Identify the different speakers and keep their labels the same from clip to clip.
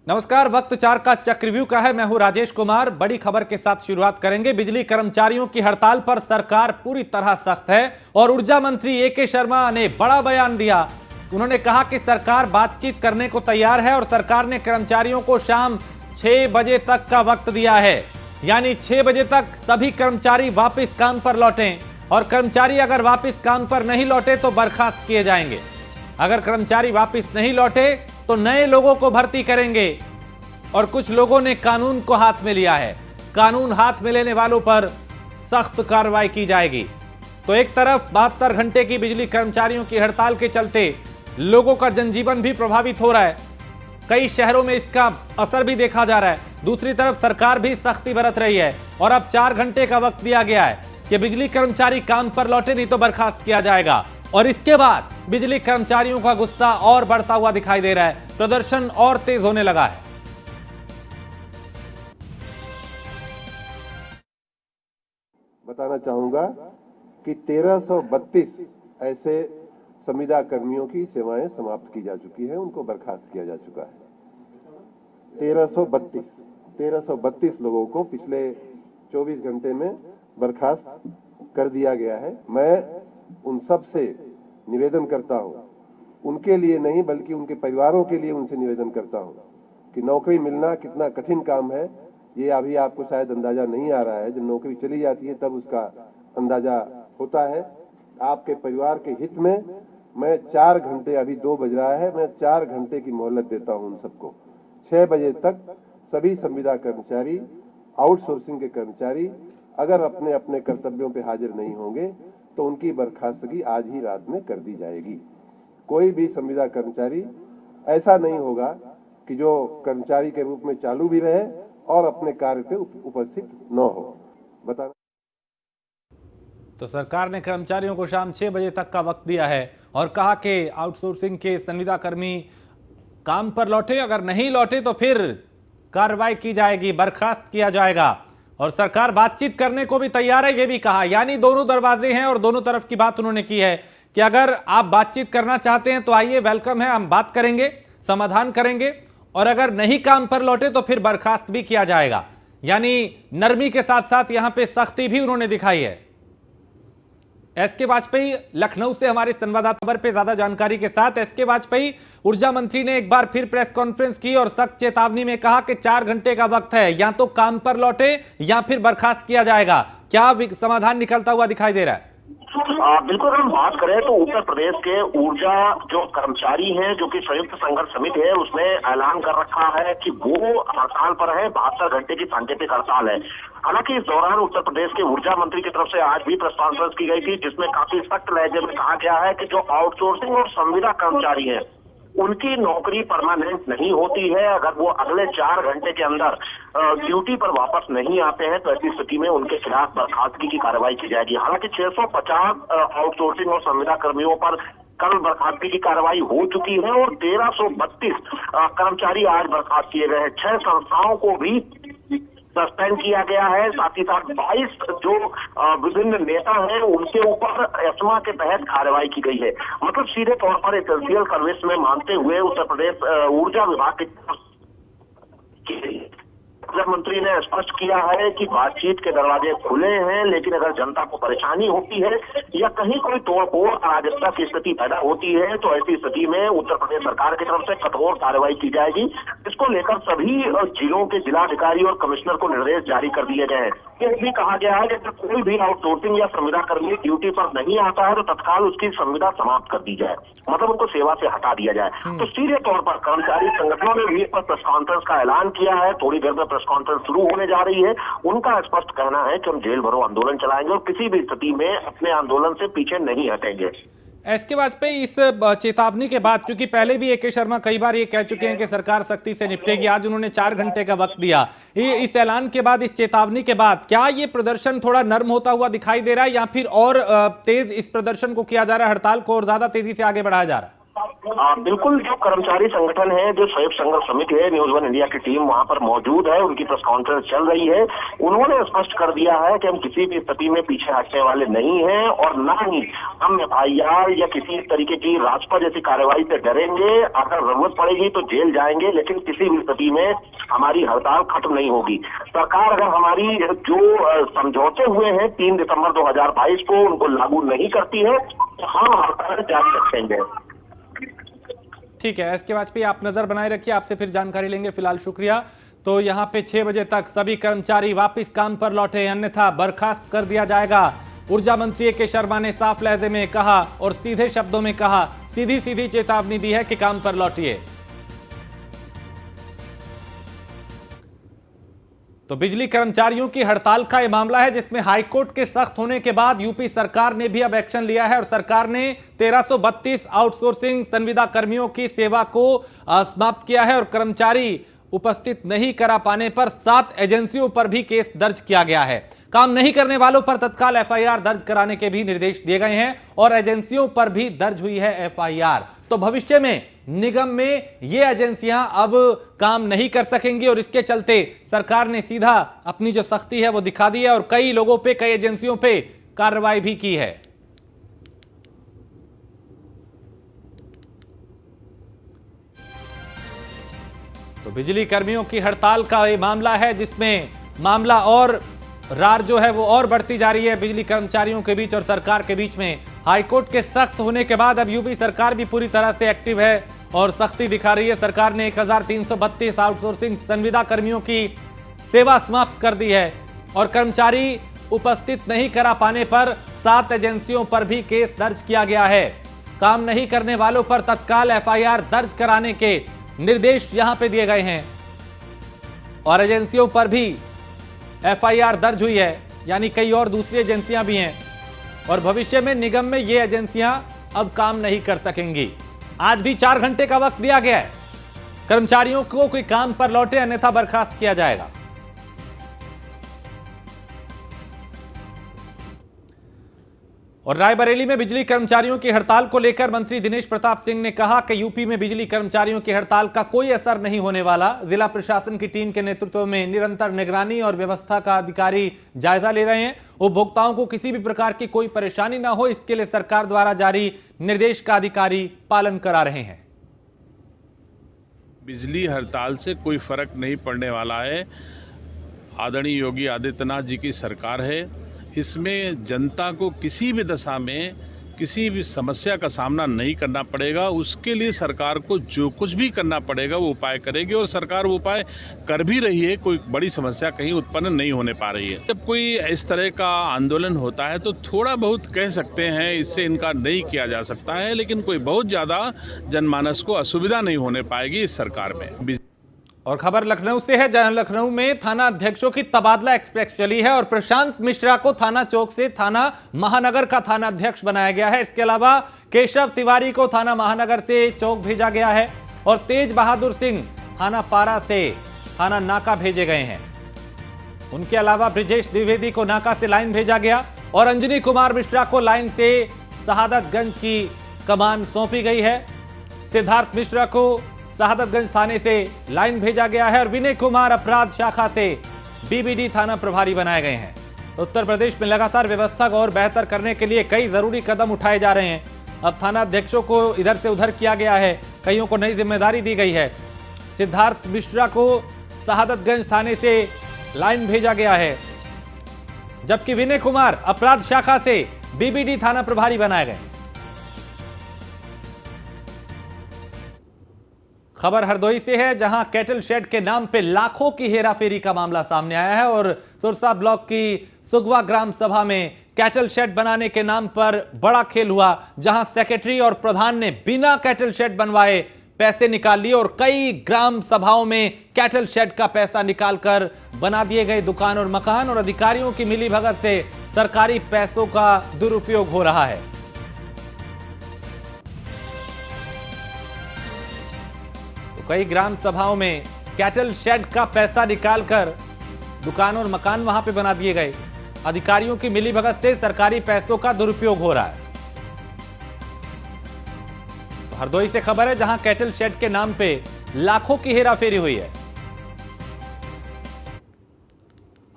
Speaker 1: नमस्कार, वक्त 4 का चक्रव्यूह का है। मैं हूं राजेश कुमार। बड़ी खबर के साथ शुरुआत करेंगे। बिजली कर्मचारियों की हड़ताल पर सरकार पूरी तरह सख्त है और ऊर्जा मंत्री ए.के. शर्मा ने बड़ा बयान दिया। उन्होंने कहा कि सरकार बातचीत करने को तैयार है और सरकार ने कर्मचारियों को शाम 6 बजे तक का वक्त दिया है, यानी 6 बजे तक सभी कर्मचारी वापस काम पर लौटें और कर्मचारी अगर वापस काम पर नहीं लौटे तो बर्खास्त किए जाएंगे। अगर कर्मचारी वापस नहीं लौटे तो नए लोगों को भर्ती करेंगे और कुछ लोगों ने कानून को हाथ में लिया है। कानून हाथ में लेने वालों पर सख्त कार्रवाई की जाएगी। तो एक तरफ 72 घंटे की बिजली कर्मचारियों की हड़ताल के चलते लोगों का जनजीवन भी प्रभावित हो रहा है, कई शहरों में इसका असर भी देखा जा रहा है। दूसरी तरफ सरकार भी सख्ती बरत रही है और अब 4 घंटे का वक्त दिया गया है कि बिजली कर्मचारी काम पर लौटे, नहीं तो बर्खास्त किया जाएगा। और इसके बाद बिजली कर्मचारियों का गुस्सा और बढ़ता हुआ दिखाई दे रहा है, प्रदर्शन और तेज होने लगा है।
Speaker 2: बताना चाहूंगा कि 1332 ऐसे संविदा कर्मियों की सेवाएं समाप्त की जा चुकी है, उनको बर्खास्त किया जा चुका है। 1332 लोगों को पिछले 24 घंटे में बर्खास्त कर दिया गया है। मैं उन सब से निवेदन करता हूं, उनके लिए नहीं बल्कि उनके परिवारों के लिए उनसे निवेदन करता हूं कि नौकरी मिलना कितना कठिन काम है, ये अभी आपको शायद अंदाजा नहीं आ रहा है। जब नौकरी चली जाती है तब उसका अंदाजा होता है। आपके परिवार के हित में मैं 4 घंटे, अभी 2 बज रहा है, मैं 4 घंटे की मोहलत देता हूं उन सबको। 6 बजे तक सभी संविदा कर्मचारी, आउटसोर्सिंग के कर्मचारी अगर अपने अपने कर्तव्यों पे हाजिर नहीं होंगे तो उनकी बर्खास्तगी आज ही रात में कर दी जाएगी। कोई भी संविदा कर्मचारी ऐसा नहीं होगा कि जो कर्मचारी के रूप में चालू भी रहे और अपने कार्य पे उपस्थित न हो। बताना
Speaker 1: तो सरकार ने कर्मचारियों को शाम 6 बजे तक का वक्त दिया है और कहा कि आउटसोर्सिंग के संविदा कर्मी काम पर लौटे, अगर नहीं लौटे तो फिर कार्रवाई की जाएगी, बर्खास्त किया जाएगा। और सरकार बातचीत करने को भी तैयार है, यह भी कहा। यानी दोनों दरवाजे हैं और दोनों तरफ की बात उन्होंने की है कि अगर आप बातचीत करना चाहते हैं तो आइए, वेलकम है, हम बात करेंगे, समाधान करेंगे, और अगर नहीं काम पर लौटे तो फिर बर्खास्त भी किया जाएगा। यानी नरमी के साथ साथ यहां पे सख्ती भी उन्होंने दिखाई है। एस.के. वाजपेयी लखनऊ से हमारे संवाददाता खबर पे ज्यादा जानकारी के साथ। एस.के. वाजपेयी, ऊर्जा मंत्री ने एक बार फिर प्रेस कॉन्फ्रेंस की और सख्त चेतावनी में कहा कि 4 घंटे का वक्त है, या तो काम पर लौटे या फिर बर्खास्त किया जाएगा। क्या समाधान निकलता हुआ दिखाई दे रहा है?
Speaker 3: बिल्कुल, अगर हम बात करें तो उत्तर प्रदेश के ऊर्जा जो कर्मचारी हैं, जो कि संयुक्त संघर्ष समिति है, उसने ऐलान कर रखा है कि वो हड़ताल पर है। 72 घंटे की सांकेतिक हड़ताल है। हालांकि इस दौरान उत्तर प्रदेश के ऊर्जा मंत्री की तरफ से आज भी प्रेस कॉन्फ्रेंस की गई थी, जिसमें काफी सख्त लहजे में कहा गया है कि जो आउटसोर्सिंग और संविदा कर्मचारी है उनकी नौकरी परमानेंट नहीं होती है। अगर वो अगले 4 घंटे के अंदर ड्यूटी पर वापस नहीं आते हैं तो ऐसी स्थिति में उनके खिलाफ बर्खास्तगी की कार्रवाई की जाएगी। हालांकि 650 आउटसोर्सिंग और संविदा कर्मियों पर कल बर्खास्तगी की कार्रवाई हो चुकी है और 1332 कर्मचारी आज बर्खास्त किए गए हैं। 6 संस्थाओं को भी सस्पेंड किया गया है। साथ ही साथ 22 जो विभिन्न नेता हैं उनके ऊपर एस्मा के तहत कार्रवाई की गई है। मतलब सीधे तौर पर एसेंशियल सर्विस में मानते हुए उत्तर प्रदेश ऊर्जा विभाग की मंत्री ने स्पष्ट किया है कि बातचीत के दरवाजे खुले हैं, लेकिन अगर जनता को परेशानी होती है या कहीं कोई तोड़फोड़ अराजकता की स्थिति पैदा होती है तो ऐसी स्थिति में उत्तर प्रदेश सरकार की तरफ से कठोर कार्रवाई की जाएगी। इसको लेकर सभी जिलों के जिलाधिकारी और कमिश्नर को निर्देश जारी कर दिए गए हैं। ये भी कहा गया है कि अगर कोई भी आउटसोर्सिंग या संविदा कर्मी ड्यूटी पर नहीं आता है तो तत्काल उसकी संविदा समाप्त कर दी जाए, मतलब उनको सेवा से हटा दिया जाए। तो सीधे तौर पर कर्मचारी संगठनों ने भी इस पर प्रेस कॉन्फ्रेंस का ऐलान किया है। थोड़ी देर में प्रेस कॉन्फ्रेंस शुरू होने जा रही है। उनका स्पष्ट कहना है कि हम जेल भरो आंदोलन चलाएंगे और किसी भी स्थिति में अपने आंदोलन से पीछे नहीं हटेंगे।
Speaker 1: एस.के. वाजपेयी, इस चेतावनी के बाद, क्योंकि पहले भी ए.के. शर्मा कई बार ये कह चुके हैं कि सरकार सख्ती से निपटेगी, आज उन्होंने 4 घंटे का वक्त दिया। इस ऐलान के बाद, इस चेतावनी के बाद क्या ये प्रदर्शन थोड़ा नर्म होता हुआ दिखाई दे रहा है या फिर और तेज इस प्रदर्शन को किया जा रहा है, हड़ताल को और ज्यादा तेजी से आगे बढ़ाया जा रहा है?
Speaker 3: बिल्कुल, जो कर्मचारी संगठन है, जो संयुक्त संघर्ष समिति है, न्यूज वन इंडिया की टीम वहां पर मौजूद है, उनकी प्रेस कॉन्फ्रेंस चल रही है। उन्होंने स्पष्ट कर दिया है कि हम किसी भी स्थिति में पीछे हटने वाले नहीं हैं और न ही हम FIR या किसी तरीके की राजपा जैसी कार्रवाई से डरेंगे। अगर जरूरत पड़ेगी तो जेल जाएंगे, लेकिन किसी भी स्थिति में हमारी हड़ताल खत्म नहीं होगी। सरकार अगर हमारी जो समझौते हुए हैं 3 दिसंबर 2022 को उनको लागू नहीं करती है तो हम हड़ताल जारी रखेंगे।
Speaker 1: ठीक है, इसके वाजपेयी आप नजर बनाए रखिए, आपसे फिर जानकारी लेंगे। फिलहाल शुक्रिया। तो यहां पे 6 बजे तक सभी कर्मचारी वापस काम पर लौटे, अन्यथा बर्खास्त कर दिया जाएगा। ऊर्जा मंत्री AK शर्मा ने साफ लहजे में कहा और सीधे शब्दों में कहा, सीधी सीधी चेतावनी दी है कि काम पर लौटिए। तो बिजली कर्मचारियों की हड़ताल का यह मामला है जिसमें हाईकोर्ट के सख्त होने के बाद यूपी सरकार ने भी अब एक्शन लिया है और सरकार ने 1332 आउटसोर्सिंग संविदा कर्मियों की सेवा को समाप्त किया है और कर्मचारी उपस्थित नहीं करा पाने पर 7 एजेंसियों पर भी केस दर्ज किया गया है। काम नहीं करने वालों पर तत्काल FIR दर्ज कराने के भी निर्देश दिए गए हैं और एजेंसियों पर भी दर्ज हुई है FIR। तो भविष्य में निगम में ये एजेंसियां अब काम नहीं कर सकेंगी और इसके चलते सरकार ने सीधा अपनी जो सख्ती है वो दिखा दी है और कई लोगों पे, कई एजेंसियों पे कार्रवाई भी की है। तो बिजली कर्मियों की हड़ताल का ये मामला है जिसमें मामला और रार जो है वो और बढ़ती जा रही है बिजली कर्मचारियों के बीच और सरकार के बीच में। हाईकोर्ट के सख्त होने के बाद अब यूपी सरकार भी पूरी तरह से एक्टिव है और सख्ती दिखा रही है। सरकार ने 1332 आउटसोर्सिंग संविदा कर्मियों की सेवा समाप्त कर दी है और कर्मचारी उपस्थित नहीं करा पाने पर 7 एजेंसियों पर भी केस दर्ज किया गया है। काम नहीं करने वालों पर तत्काल FIR दर्ज कराने के निर्देश यहां पे दिए गए हैं और एजेंसियों पर भी FIR दर्ज हुई है, यानी कई और दूसरी एजेंसियां भी हैं और भविष्य में निगम में ये एजेंसियां अब काम नहीं कर सकेंगी। आज भी 4 घंटे का वक्त दिया गया है, कर्मचारियों को कोई काम पर लौटे अन्यथा बर्खास्त किया जाएगा। और रायबरेली में बिजली कर्मचारियों की हड़ताल को लेकर मंत्री दिनेश प्रताप सिंह ने कहा कि यूपी में बिजली कर्मचारियों की हड़ताल का कोई असर नहीं होने वाला। जिला प्रशासन की टीम के नेतृत्व में निरंतर निगरानी और व्यवस्था का अधिकारी जायजा ले रहे हैं। उपभोक्ताओं को किसी भी प्रकार की कोई परेशानी ना हो, इसके लिए सरकार द्वारा जारी निर्देश का अधिकारी पालन करा रहे हैं।
Speaker 4: बिजली हड़ताल से कोई फर्क नहीं पड़ने वाला है। आदरणीय योगी आदित्यनाथ जी की सरकार है, इसमें जनता को किसी भी दशा में किसी भी समस्या का सामना नहीं करना पड़ेगा। उसके लिए सरकार को जो कुछ भी करना पड़ेगा वो उपाय करेगी और सरकार वो उपाय कर भी रही है। कोई बड़ी समस्या कहीं उत्पन्न नहीं होने पा रही है। जब कोई इस तरह का आंदोलन होता है तो थोड़ा बहुत कह सकते हैं, इससे इनकार नहीं किया जा सकता है, लेकिन कोई बहुत ज़्यादा जनमानस को असुविधा नहीं होने पाएगी इस सरकार में।
Speaker 1: और खबर लखनऊ से है, जहां लखनऊ में थाना अध्यक्षों की तबादला एक्सप्रेस चली है और प्रशांत मिश्रा को थाना चौक से थाना महानगर का थाना अध्यक्ष बनाया गया है। इसके अलावा केशव तिवारी को थाना महानगर से चौक भेजा गया है और तेज बहादुर सिंह थाना पारा से थाना नाका भेजे गए हैं। उनके अलावा ब्रिजेश द्विवेदी को नाका से लाइन भेजा गया और अंजनी कुमार मिश्रा को लाइन से शहादतगंज की कमान सौंपी गई है। सिद्धार्थ मिश्रा को शहादतगंज थाने से लाइन भेजा गया है और विनय कुमार अपराध शाखा से BBD थाना प्रभारी बनाए गए हैं। तो उत्तर प्रदेश में लगातार व्यवस्था को और बेहतर करने के लिए कई जरूरी कदम उठाए जा रहे हैं। अब थाना अध्यक्षों को इधर से उधर किया गया है, कईयों को नई जिम्मेदारी दी गई है। सिद्धार्थ मिश्रा को शहादतगंज थाने से लाइन भेजा गया है, जबकि विनय कुमार अपराध शाखा से BBD थाना प्रभारी बनाए गए। खबर हरदोई से है, जहां कैटल शेड के नाम पे लाखों की हेराफेरी का मामला सामने आया है और सुरसा ब्लॉक की सुगवा ग्राम सभा में कैटल शेड बनाने के नाम पर बड़ा खेल हुआ, जहां सेक्रेटरी और प्रधान ने बिना कैटल शेड बनवाए पैसे निकाल लिए और कई ग्राम सभाओं में कैटल शेड का पैसा निकालकर बना दिए गए दुकान और मकान और अधिकारियों की मिलीभगत से सरकारी पैसों का दुरुपयोग हो रहा है। कई ग्राम सभाओं में कैटल शेड का पैसा निकालकर दुकान और मकान वहां पे बना दिए गए। अधिकारियों की मिलीभगत से सरकारी पैसों का दुरुपयोग हो रहा है। तो हरदोई से खबर है जहां कैटल शेड के नाम पे लाखों की हेराफेरी हुई है।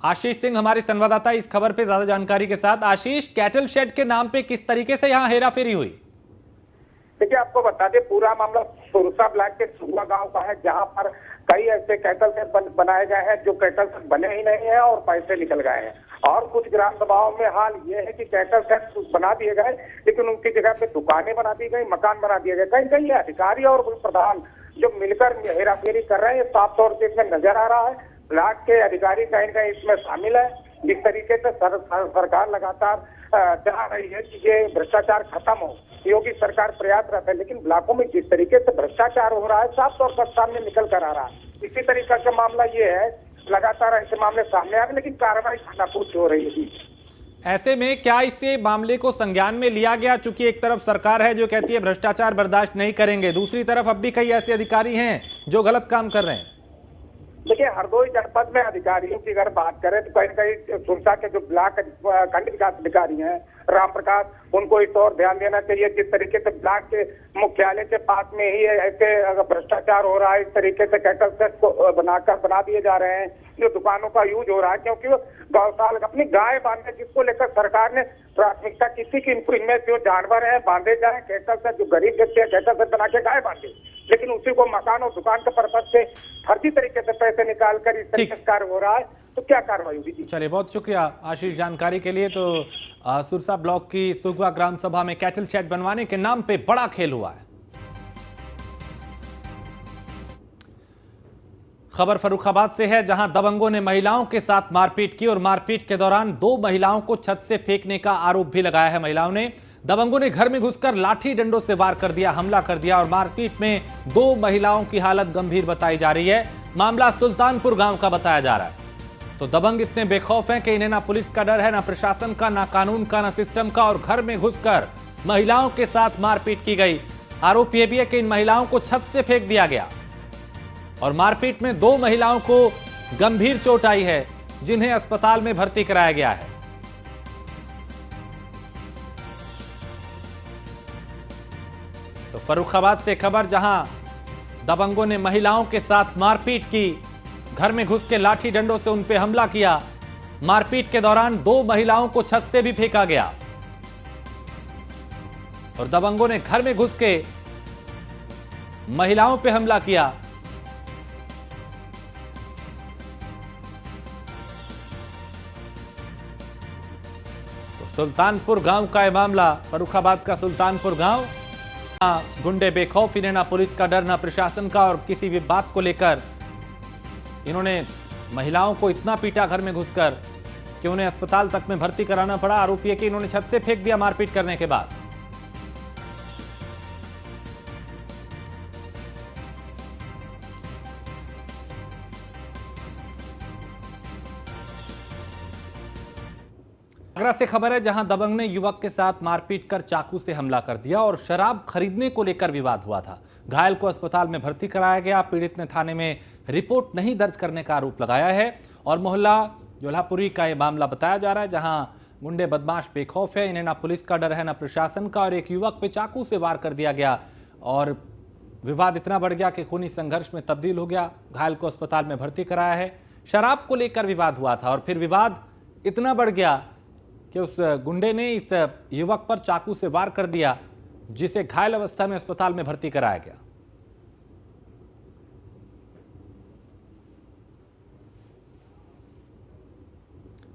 Speaker 1: आशीष सिंह हमारे संवाददाता इस खबर पे ज्यादा जानकारी के साथ। आशीष, कैटल शेड के नाम पे किस तरीके से यहां हेराफेरी हुई?
Speaker 5: देखिए, आपको बता दें पूरा मामला सुरसा ब्लॉक के सुगवा गांव का है, जहां पर कई ऐसे कैटल सेट बनाए गए हैं जो कैटल सेट बने ही नहीं है और पैसे निकल गए हैं। और कुछ ग्राम सभाओं में हाल ये है कि कैटल सेट बना दिए गए, लेकिन उनकी जगह पे दुकानें बना दी गई, मकान बना दिए गए। कहीं कहीं अधिकारी और प्रधान जो मिलकर हेराफेरी कर रहे हैं, साफ तौर से इसमें नजर आ रहा है। ब्लॉक के अधिकारी कहीं न कहीं इसमें शामिल है। जिस तरीके से सरकार लगातार चाह रही है कि ये भ्रष्टाचार खत्म हो, योगी सरकार प्रयासरत है, लेकिन ब्लॉकों में जिस तरीके से भ्रष्टाचार हो रहा है साफ तौर पर सामने निकल कर आ रहा है। इसी तरीके का मामला ये है, लगातार ऐसे मामले सामने आ रहे, लेकिन कार्रवाई खानापूर्ति हो रही है।
Speaker 1: ऐसे में क्या इस मामले को संज्ञान में लिया गया? चूंकि एक तरफ सरकार है जो कहती है भ्रष्टाचार बर्दाश्त नहीं करेंगे, दूसरी तरफ अब भी कई ऐसे अधिकारी हैं जो गलत काम कर रहे हैं।
Speaker 5: देखिए, हरदोई जनपद में अधिकारियों की अगर बात करें तो कहीं न कहीं सुरसा के जो ब्लॉक खंड विकास अधिकारी हैं राम प्रकाश, उनको इस ओर ध्यान देना चाहिए। जिस तरीके से ब्लॉक के मुख्यालय के पास में ही ऐसे अगर भ्रष्टाचार हो रहा है, इस तरीके से कैटल सेट को बना दिए जा रहे हैं, जो दुकानों का यूज हो रहा है, क्योंकि गौशाला अपनी गाय बांधने जिसको लेकर सरकार ने प्राथमिकता की थी कि इनमें जो जानवर है बांधे जाए। कैटल सेट जो गरीब व्यक्ति है कैटल सेट बना के गाय बांधे, लेकिन उसी को मकान और दुकान के पर्पज से फर्जी तरीके से पैसे निकाल कर इस तरीके से कार्य हो रहा है, तो क्या कार्रवाई होगी?
Speaker 1: चलिए, बहुत शुक्रिया आशीष जानकारी के लिए। तो सुरसा ब्लॉक की सुगवा ग्राम सभा में कैटल शेड बनवाने के नाम पे बड़ा खेल हुआ है। खबर फर्रुखाबाद से है जहां दबंगों ने महिलाओं के साथ मारपीट की और मारपीट के दौरान 2 महिलाओं को छत से फेंकने का आरोप भी लगाया है महिलाओं ने। दबंगों ने घर में घुसकर लाठी डंडों से वार कर दिया, हमला कर दिया और मारपीट में 2 महिलाओं की हालत गंभीर बताई जा रही है। मामला सुल्तानपुर गांव का बताया जा रहा है। तो दबंग इतने बेखौफ हैं कि इन्हें ना पुलिस का डर है, ना प्रशासन का, ना कानून का, ना सिस्टम का, और घर में घुसकर महिलाओं के साथ मारपीट की गई। आरोप यह भी है कि इन महिलाओं को छत से फेंक दिया गया और मारपीट में 2 महिलाओं को गंभीर चोट आई है, जिन्हें अस्पताल में भर्ती कराया गया है। तो फर्रुखाबाद से खबर जहां दबंगों ने महिलाओं के साथ मारपीट की, घर में घुस के लाठी डंडों से उन पे हमला किया। मारपीट के दौरान 2 महिलाओं को छत से भी फेंका गया और दबंगों ने घर में घुस के महिलाओं पे हमला किया। तो सुल्तानपुर गांव का यह मामला, फर्रुखाबाद का सुल्तानपुर गांव। गुंडे बेखौफ, इन्हें ना पुलिस का डर, ना प्रशासन का, और किसी भी बात को लेकर इन्होंने महिलाओं को इतना पीटा घर में घुसकर कि उन्हें अस्पताल तक में भर्ती कराना पड़ा। आरोप यह कि इन्होंने छत से फेंक दिया मारपीट करने के बाद। आगरा से खबर है जहां दबंग ने युवक के साथ मारपीट कर चाकू से हमला कर दिया और शराब खरीदने को लेकर विवाद हुआ था। घायल को अस्पताल में भर्ती कराया गया। पीड़ित ने थाने में रिपोर्ट नहीं दर्ज करने का आरोप लगाया है और मोहल्ला जोल्हापुरी का यह मामला बताया जा रहा है जहां गुंडे बदमाश बेखौफ है, इन्हें ना पुलिस का डर है, ना प्रशासन का, और एक युवक पे चाकू से वार कर दिया गया और विवाद इतना बढ़ गया कि खूनी संघर्ष में तब्दील हो गया। घायल को अस्पताल में भर्ती कराया है। शराब को लेकर विवाद हुआ था और फिर विवाद इतना बढ़ गया कि उस गुंडे ने इस युवक पर चाकू से वार कर दिया, जिसे घायल अवस्था में अस्पताल में भर्ती कराया गया।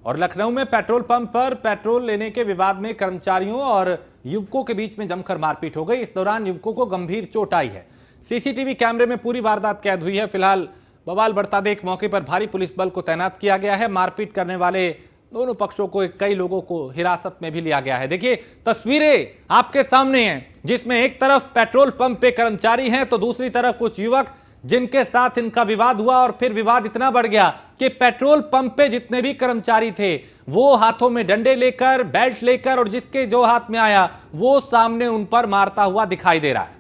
Speaker 1: और लखनऊ में पेट्रोल पंप पर पेट्रोल लेने के विवाद में कर्मचारियों और युवकों के बीच में जमकर मारपीट हो गई। इस दौरान युवकों को गंभीर चोट आई है। सीसीटीवी कैमरे में पूरी वारदात कैद हुई है। फिलहाल बवाल बढ़ता देख मौके पर भारी पुलिस बल को तैनात किया गया है। मारपीट करने वाले दोनों पक्षों को, कई लोगों को हिरासत में भी लिया गया है। देखिए तस्वीरें आपके सामने हैं, जिसमें एक तरफ पेट्रोल पंप पे कर्मचारी हैं तो दूसरी तरफ कुछ युवक जिनके साथ इनका विवाद हुआ और फिर विवाद इतना बढ़ गया कि पेट्रोल पंप पे जितने भी कर्मचारी थे वो हाथों में डंडे लेकर, बेल्ट लेकर, और जिसके जो हाथ में आया वो सामने उन पर मारता हुआ दिखाई दे रहा है।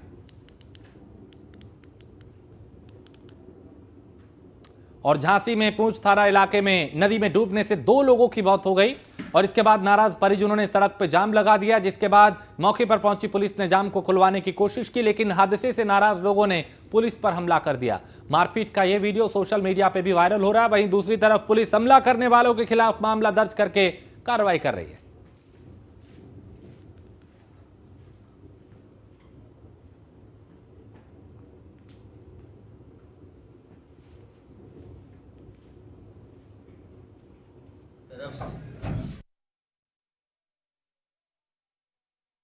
Speaker 1: और झांसी में पूंछ थाना इलाके में नदी में डूबने से 2 लोगों की मौत हो गई और इसके बाद नाराज परिजनों ने सड़क पर जाम लगा दिया, जिसके बाद मौके पर पहुंची पुलिस ने जाम को खुलवाने की कोशिश की, लेकिन हादसे से नाराज लोगों ने पुलिस पर हमला कर दिया। मारपीट का यह वीडियो सोशल मीडिया पर भी वायरल हो रहा है। वहीं दूसरी तरफ पुलिस हमला करने वालों के खिलाफ मामला दर्ज करके कार्रवाई कर रही है।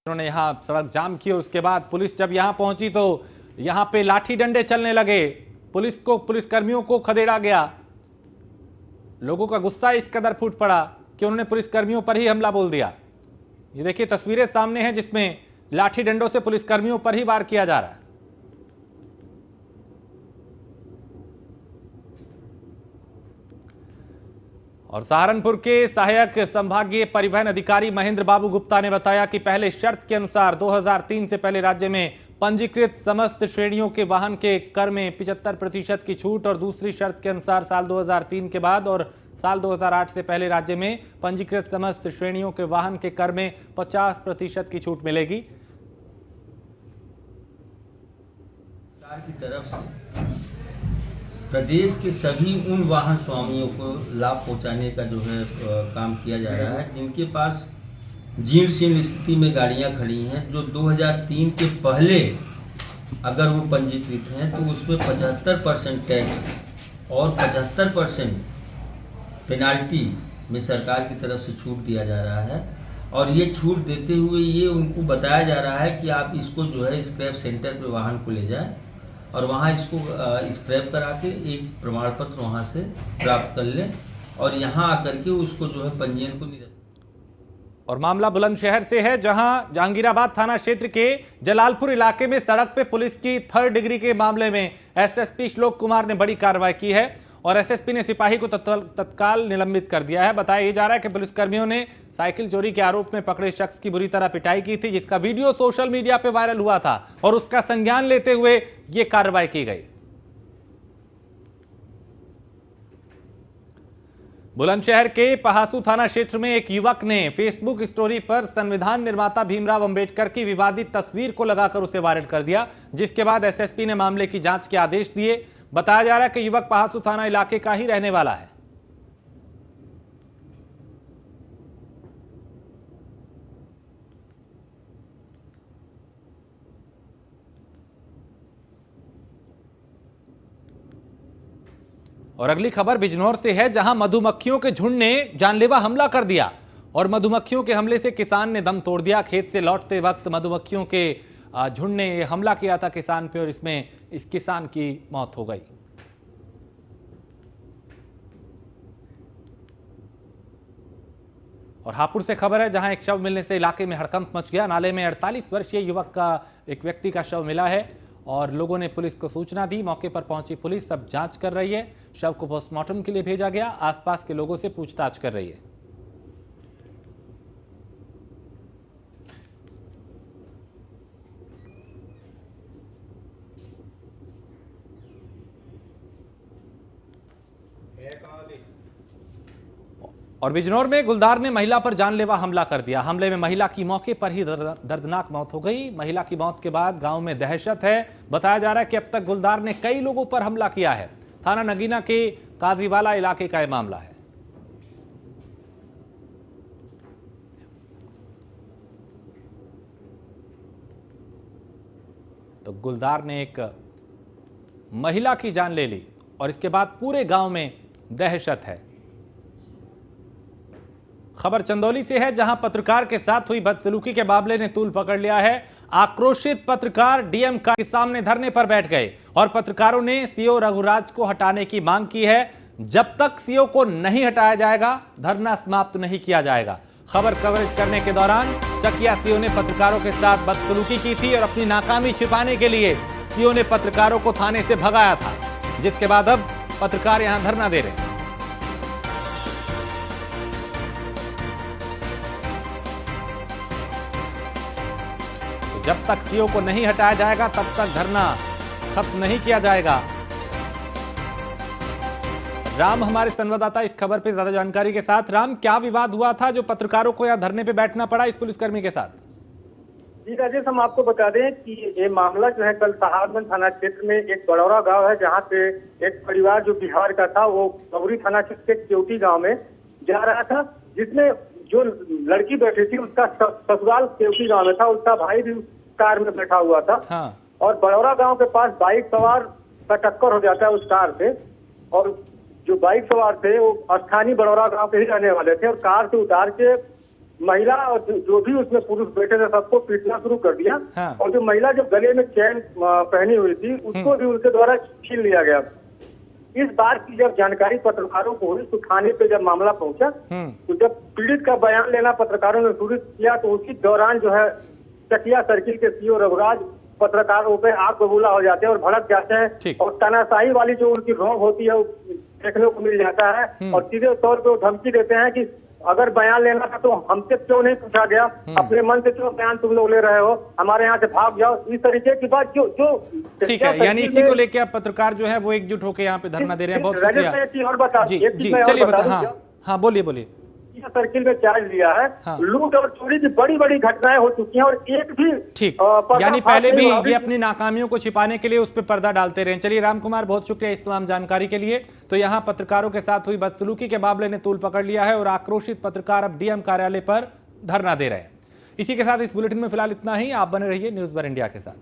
Speaker 1: उन्होंने यहां सड़क जाम की और उसके बाद पुलिस जब यहां पहुंची तो यहां पे लाठी डंडे चलने लगे, पुलिसकर्मियों को खदेड़ा गया। लोगों का गुस्सा इस कदर फूट पड़ा कि उन्होंने पुलिसकर्मियों पर ही हमला बोल दिया। ये देखिए तस्वीरें सामने हैं जिसमें लाठी डंडों से पुलिसकर्मियों पर ही वार किया जा रहा है। और सहारनपुर के सहायक संभागीय परिवहन अधिकारी महेंद्र बाबू गुप्ता ने बताया कि पहले शर्त के अनुसार 2003 से पहले राज्य में पंजीकृत समस्त श्रेणियों के वाहन के कर में 75% की छूट और दूसरी शर्त के अनुसार साल 2003 के बाद और साल 2008 से पहले राज्य में पंजीकृत समस्त श्रेणियों के वाहन के कर में 50% की छूट मिलेगी।
Speaker 6: सरकार की तरफ से प्रदेश के सभी उन वाहन स्वामियों को लाभ पहुंचाने का जो है काम किया जा रहा है जिनके पास जीर्ण शीर्ण स्थिति में गाड़ियां खड़ी हैं, जो 2003 के पहले अगर वो पंजीकृत हैं तो उसमें 75% टैक्स और 75% पेनाल्टी में सरकार की तरफ से छूट दिया जा रहा है। और ये छूट देते हुए ये उनको बताया जा रहा है कि आप इसको जो है स्क्रैप सेंटर पे वाहन को ले जाएं और वहाँ इसको स्क्रैप करा के एक प्रमाण पत्र वहाँ से प्राप्त कर लें और यहाँ आकर के उसको जो है पंजीयन को निरस्त।
Speaker 1: और मामला बुलंदशहर से है, जहां जहांगीराबाद थाना क्षेत्र के जलालपुर इलाके में सड़क पे पुलिस की 3rd डिग्री के मामले में एसएसपी श्लोक कुमार ने बड़ी कार्रवाई की है और एसएसपी ने सिपाही को तत्काल निलंबित कर दिया है। बताया जा रहा है कि पुलिसकर्मियों ने साइकिल चोरी के आरोप में पकड़े शख्स की बुरी तरह पिटाई की थी, जिसका वीडियो सोशल मीडिया पे वायरल हुआ था और उसका संज्ञान लेते हुए यह कार्रवाई की गई। बुलंदशहर के पहासू थाना क्षेत्र में एक युवक ने फेसबुक स्टोरी पर संविधान निर्माता भीमराव अंबेडकर की विवादित तस्वीर को लगाकर उसे वायरल कर दिया, जिसके बाद एसएसपी ने मामले की जांच के आदेश दिए। बताया जा रहा है कि युवक पहासू थाना इलाके का ही रहने वाला है। और अगली खबर बिजनौर से है, जहां मधुमक्खियों के झुंड ने जानलेवा हमला कर दिया और मधुमक्खियों के हमले से किसान ने दम तोड़ दिया। खेत से लौटते वक्त मधुमक्खियों के झुंड ने हमला किया था किसान पे और इसमें इस किसान की मौत हो गई। और हापुड़ से खबर है, जहां एक शव मिलने से इलाके में हड़कंप मच गया। नाले में 48 वर्षीय युवक का एक व्यक्ति का शव मिला है और लोगों ने पुलिस को सूचना दी। मौके पर पहुंची पुलिस अब जांच कर रही है। शव को पोस्टमार्टम के लिए भेजा गया। आसपास के लोगों से पूछताछ कर रही है। और बिजनौर में गुलदार ने महिला पर जानलेवा हमला कर दिया। हमले में महिला की मौके पर ही दर्दनाक मौत हो गई। महिला की मौत के बाद गांव में दहशत है। बताया जा रहा है कि अब तक गुलदार ने कई लोगों पर हमला किया है। थाना नगीना के काजीवाला इलाके का यह मामला है। तो गुलदार ने एक महिला की जान ले ली और इसके बाद पूरे गांव में दहशत है। खबर चंदौली से है, जहां पत्रकार के साथ हुई बदसलूकी के मामले ने तूल पकड़ लिया है। आक्रोशित पत्रकार डीएम का के सामने धरने पर बैठ गए और पत्रकारों ने सीओ रघुराज को हटाने की मांग की है। जब तक सीओ को नहीं हटाया जाएगा, धरना समाप्त नहीं किया जाएगा। खबर कवरेज करने के दौरान चकिया सीओ ने पत्रकारों के साथ बदसलूकी की थी और अपनी नाकामी छिपाने के लिए सीओ ने पत्रकारों को थाने से भगाया था, जिसके बाद अब पत्रकार यहां धरना दे रहे हैं। जब तक सीओ को नहीं हटाया जाएगा तब तक धरना खत्म नहीं किया जाएगा। राम हमारे संवाददाता इस खबर पे ज्यादा जानकारी के साथ। राम, क्या विवाद हुआ था जो पत्रकारों को यहाँ धरने पे बैठना पड़ा इस पुलिसकर्मी के साथ?
Speaker 5: जी राजेश, हम आपको बता दें कि ये मामला जो है कल सहारनगंज थाना क्षेत्र में एक बड़ौरा गांव है, जहां पे एक परिवार जो बिहार का था वो गौरी थाना क्षेत्र के केवटी गांव में जा रहा था, जिसमें जो लड़की बैठी थी उसका ससुराल केवटी गांव में था, उसका भाई भी कार में बैठा हुआ था।
Speaker 1: हाँ।
Speaker 5: और बड़ौरा गांव के पास बाइक सवार का टक्कर हो जाता है उस कार से, और जो बाइक सवार थे वो स्थानीय बड़ौरा गांव के ही रहने वाले थे, और कार से उतार के महिला और जो भी उसमें पुरुष बैठे थे सबको पीटना शुरू कर दिया।
Speaker 1: हाँ।
Speaker 5: और जो महिला जो गले में चैन पहनी हुई थी उसको भी उनके द्वारा छीन लिया गया। इस बात की जब जानकारी पत्रकारों को हुई तो थाने पे जब मामला पहुंचा तो जब पीड़ित का बयान लेना पत्रकारों ने शुरू किया तो उसी दौरान जो है चकिया सर्किल के सीओ रघुराज पत्रकारों पे आग बबूला हो जाते हैं और भड़क जाते हैं, और तानाशाही वाली जो उनकी रौब होती है वो देखने को मिल जाता है, और सीधे तौर पे वो धमकी देते हैं कि अगर बयान लेना था तो हमसे क्यों नहीं पूछा गया, अपने मन से क्यों बयान तुम लोग ले रहे हो, हमारे यहाँ से भाग जाओ, इस तरीके की बात जो
Speaker 1: ठीक है। यानी इसी को लेकर आप पत्रकार जो है वो एकजुट होकर यहाँ पे धरना दे रहे हैं। बहुत शुक्रिया।
Speaker 5: और बता
Speaker 1: जी जी, चलिए बता। हाँ बोलिए बोलिए।
Speaker 5: सर्किल में चार्ज लिया है।
Speaker 1: हाँ।
Speaker 5: लूट और चोरी की बड़ी बड़ी घटनाएं हो चुकी हैं और एक भी
Speaker 1: ठीक यानी पहले भी ये अपनी नाकामियों को छिपाने के लिए उस पर पर्दा डालते रहे। चलिए राम कुमार, बहुत शुक्रिया इस तमाम जानकारी के लिए। तो यहाँ पत्रकारों के साथ हुई बदसलूकी के मामले ने तूल पकड़ लिया है और आक्रोशित पत्रकार अब डीएम कार्यालय पर धरना दे रहे हैं। इसी के साथ इस बुलेटिन में फिलहाल इतना ही। आप बने रहिए न्यूज़ वर इंडिया के साथ।